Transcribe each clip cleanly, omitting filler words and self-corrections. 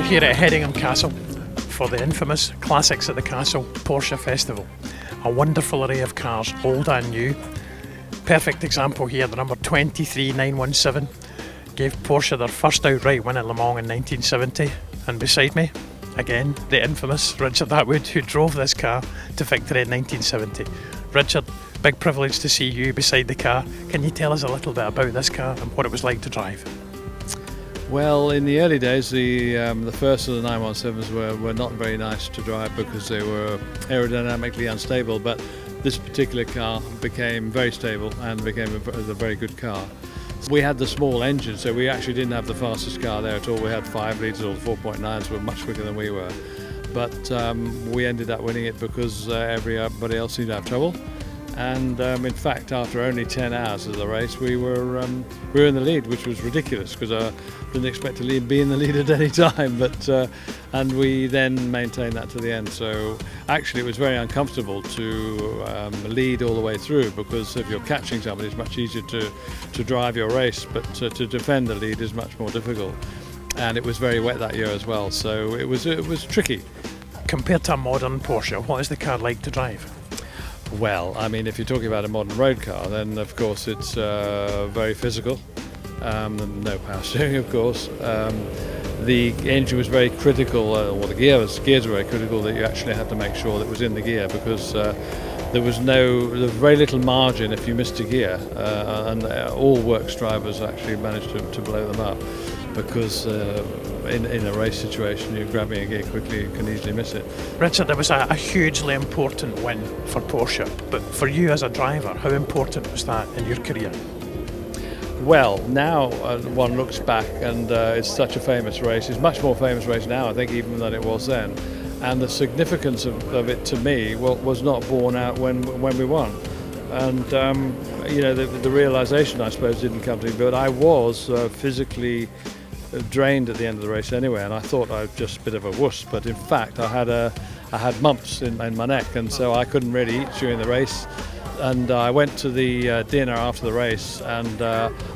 here at Hedingham Castle for the infamous Classics at the Castle Porsche Festival. A wonderful array of cars, old and new. Perfect example here, the number 23917 gave Porsche their first outright win at Le Mans in 1970. And beside me, again, the infamous Richard Attwood, who drove this car to victory in 1970. Richard, big privilege to see you beside the car. Can you tell us a little bit about this car and what it was like to drive? Well, in the early days, the first of the 917s were not very nice to drive because they were aerodynamically unstable, but this particular car became very stable and became a very good car. We had the small engine, so we actually didn't have the fastest car there at all. We had 5 litres, or the 4.9s were much quicker than we were. But we ended up winning it because everybody else seemed to have trouble. And in fact, after only 10 hours of the race, we were in the lead, which was ridiculous because I didn't expect to be in the lead at any time. But and we then maintained that to the end. So actually, it was very uncomfortable to lead all the way through because if you're catching somebody, it's much easier to drive your race, but to defend the lead is much more difficult. And it was very wet that year as well, so it was tricky. Compared to a modern Porsche, what is the car like to drive? Well, I mean, if you're talking about a modern road car, then of course it's very physical. No power steering, of course. The engine was very critical, or the gears were very critical, that you actually had to make sure that it was in the gear because there was very little margin if you missed a gear, and all works drivers actually managed to blow them up because in a race situation, you're grabbing a gear quickly, you can easily miss it. Richard, it was a hugely important win for Porsche, but for you as a driver, how important was that in your career? Well, now one looks back and it's such a famous race. It's a much more famous race now, I think, even than it was then. And the significance of it to me was not borne out when we won. And the realisation, I suppose, didn't come to me, but I was physically drained at the end of the race anyway, and I thought I was just a bit of a wuss, but in fact I had mumps in my neck, and so I couldn't really eat during the race. And I went to the dinner after the race, and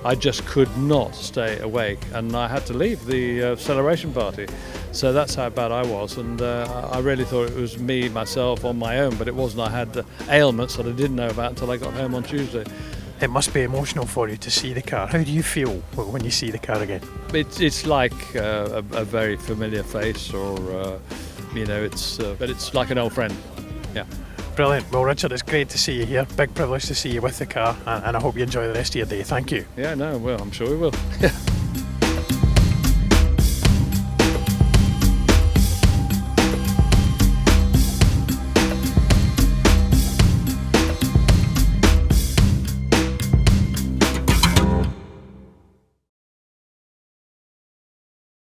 I just could not stay awake, and I had to leave the celebration party. So that's how bad I was, and I really thought it was myself on my own, but it wasn't. I had ailments that I didn't know about until I got home on Tuesday. It must be emotional for you to see the car. How do you feel when you see the car again? It's like a very familiar face, or but it's like an old friend. Yeah. Brilliant. Well, Richard, it's great to see you here. Big privilege to see you with the car, and I hope you enjoy the rest of your day. Thank you. Yeah, no, well, I'm sure we will.